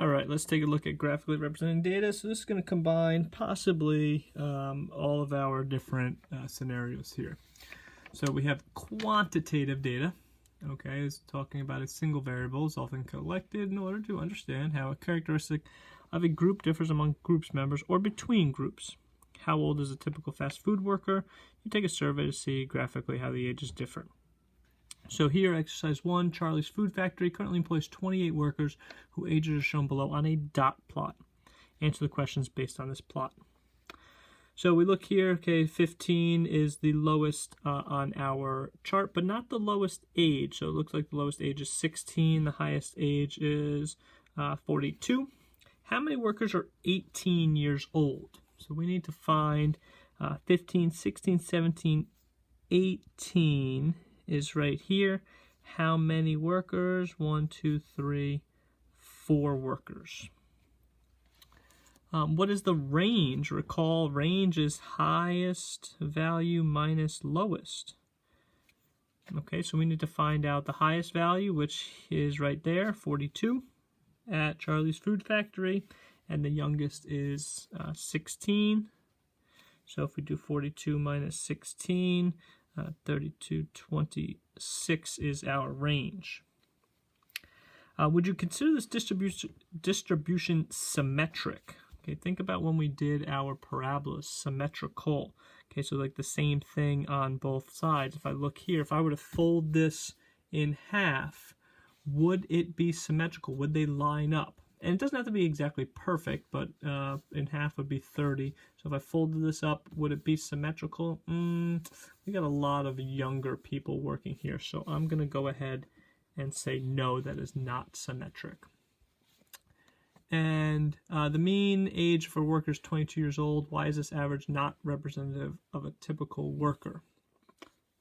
All right, let's take a look at graphically representing data. So this is going to combine possibly all of our different scenarios here. So we have quantitative data. Okay, it's talking about a single variable is often collected in order to understand how a characteristic of a group differs among groups members or between groups. How old is a typical fast food worker? You take a survey to see graphically how the ages differ. So here, exercise 1, Charlie's Food Factory currently employs 28 workers whose ages are shown below on a dot plot. Answer the questions based on this plot. So we look here, okay, 15 is the lowest on our chart, but not the lowest age. So it looks like the lowest age is 16, the highest age is 42. How many workers are 18 years old? So we need to find 15, 16, 17, 18 is right here. How many workers? 1, 2, 3, 4 workers. What is the range? Recall, range is highest value minus lowest. Okay, so we need to find out the highest value, which is right there, 42, at Charlie's Food Factory, and the youngest is 16. So if we do 42 minus 16, 32, 26 is our range. Would you consider this distribution symmetric? Okay, think about when we did our parabolas, symmetrical. Okay, so like the same thing on both sides. If I look here, if I were to fold this in half, would it be symmetrical? Would they line up? And it doesn't have to be exactly perfect, but in half would be 30. So if I folded this up, would it be symmetrical? We got a lot of younger people working here, so I'm going to go ahead and say no, that is not symmetric. And the mean age for workers is 22 years old. Why is this average not representative of a typical worker?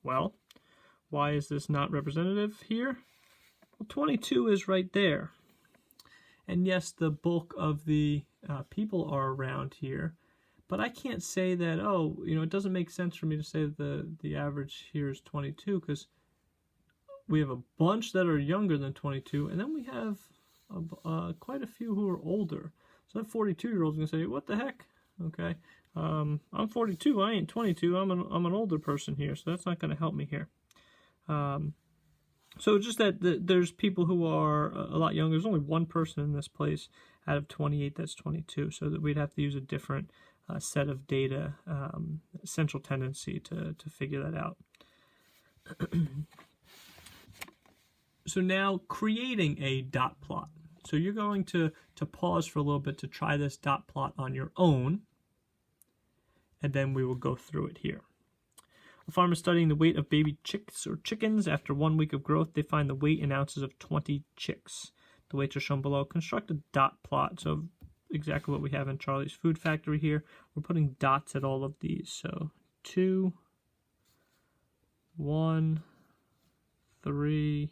Well, why is this not representative here? Well, 22 is right there. And yes, the bulk of the people are around here. But I can't say that, oh, you know, it doesn't make sense for me to say that the average here is 22 because we have a bunch that are younger than 22, and then we have quite a few who are older. So that 42-year-old is going to say, what the heck? Okay, I'm 42, I ain't 22, I'm an older person here, so that's not going to help me here. So just that there's people who are a lot younger. There's only one person in this place out of 28 that's 22, so that we'd have to use a different set of data, central tendency to figure that out. So now creating a dot plot. So you're going to pause for a little bit to try this dot plot on your own, and then we will go through it here. A farmer studying the weight of baby chicks or chickens. After 1 week of growth, they find the weight in ounces of 20 chicks. The weights are shown below. Construct a dot plot. So exactly what we have in Charlie's Food Factory here. We're putting dots at all of these. So 2, 1, 3,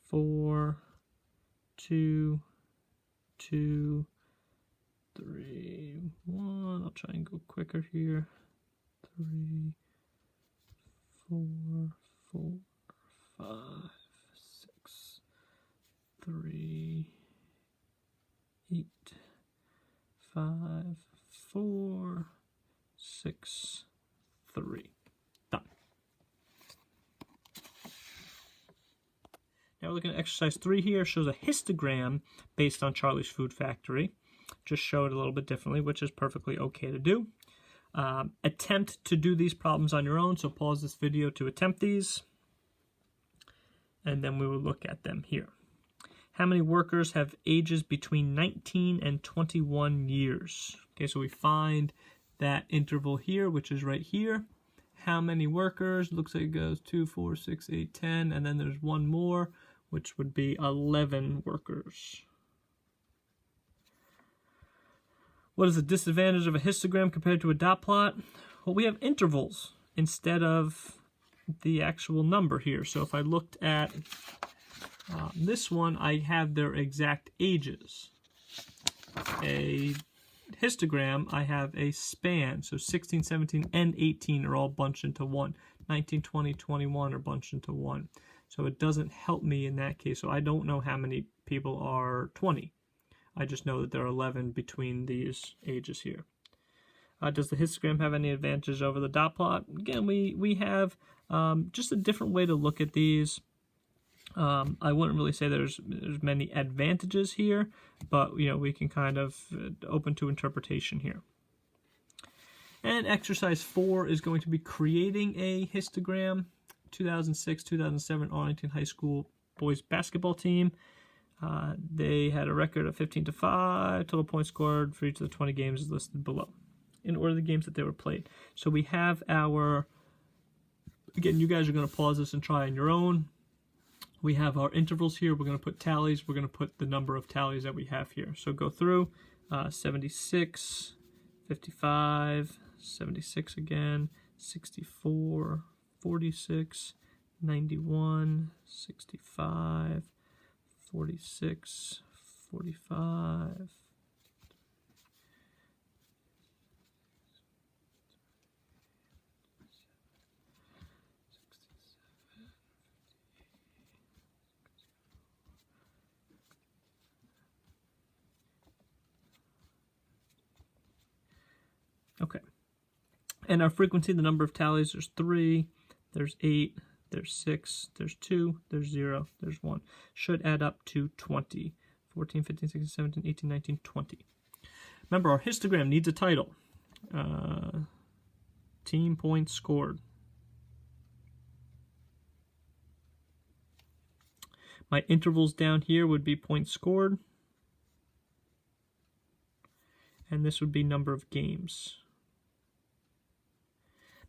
4, 2, 2, 3, 1. I'll try and go quicker here. 3, 4, 4, 5, 6, 3, 8, 5, 4, 6, 3. Done. Now we're looking at exercise 3 here. Shows a histogram based on Charlie's Food Factory. Just show it a little bit differently, which is perfectly okay to do. Attempt to do these problems on your own, so pause this video to attempt these, and then we will look at them here. How many workers have ages between 19 and 21 years? Okay, so we find that interval here, which is right here. How many workers? Looks like it goes 2, 4, 6, 8, 10, and then there's one more, which would be 11 workers. What is the disadvantage of a histogram compared to a dot plot? Well, we have intervals instead of the actual number here. So if I looked at this one, I have their exact ages. A histogram, I have a span. So 16, 17, and 18 are all bunched into one. 19, 20, 21 are bunched into one. So it doesn't help me in that case. So I don't know how many people are 20. I just know that there are 11 between these ages here. Does the histogram have any advantage over the dot plot? Again, we have just a different way to look at these. I wouldn't really say there's many advantages here, but we can kind of open to interpretation here. And exercise 4 is going to be creating a histogram. 2006-2007 Arlington High School boys basketball team. They had a record of 15-5. Total points scored for each of the 20 games is listed below in order of the games that they were played. So we have our, again, you guys are going to pause this and try on your own. We have our intervals here. We're going to put tallies. We're going to put the number of tallies that we have here. So go through 76, 55, 76 again, 64, 46, 91, 65, 46, 45. Okay. And our frequency, the number of tallies, there's 3, there's 8, there's 6, there's 2, there's 0, there's 1. Should add up to 20. 14, 15, 16, 17, 18, 19, 20. Remember, our histogram needs a title. Team points scored. My intervals down here would be points scored. And this would be number of games.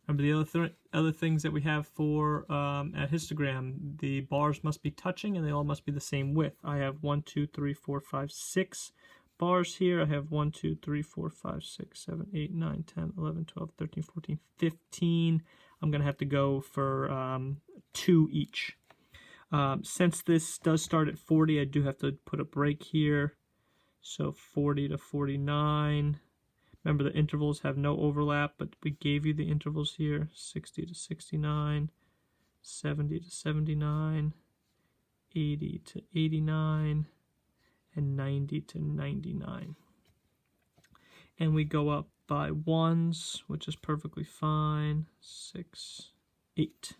Remember the other things that we have for at histogram, the bars must be touching and they all must be the same width. I have 1, 2, 3, 4, 5, 6 bars here. I have 1, 2, 3, 4, 5, 6, 7, 8, 9, 10, 11, 12, 13, 14, 15. I'm going to have to go for 2 each. Since this does start at 40, I do have to put a break here. So 40 to 49. Remember, the intervals have no overlap, but we gave you the intervals here. 60 to 69, 70 to 79, 80 to 89, and 90 to 99. And we go up by ones, which is perfectly fine. 6, 8.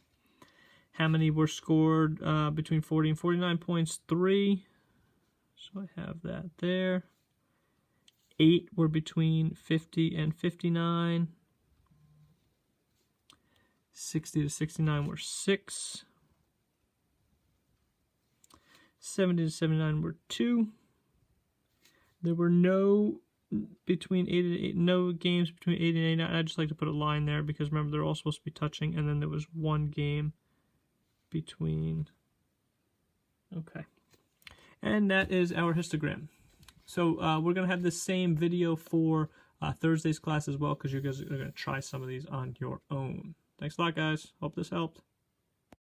How many were scored between 40 and 49 points? 3. So I have that there. 8 were between 50 and 59. 60 to 69 were 6. 70 to 79 were 2. There were no between 8 and 8, no games between 8 and 89. I just like to put a line there because remember they're all supposed to be touching, and then there was 1 game between. Okay. And that is our histogram. So we're going to have the same video for Thursday's class as well because you guys are going to try some of these on your own. Thanks a lot, guys. Hope this helped.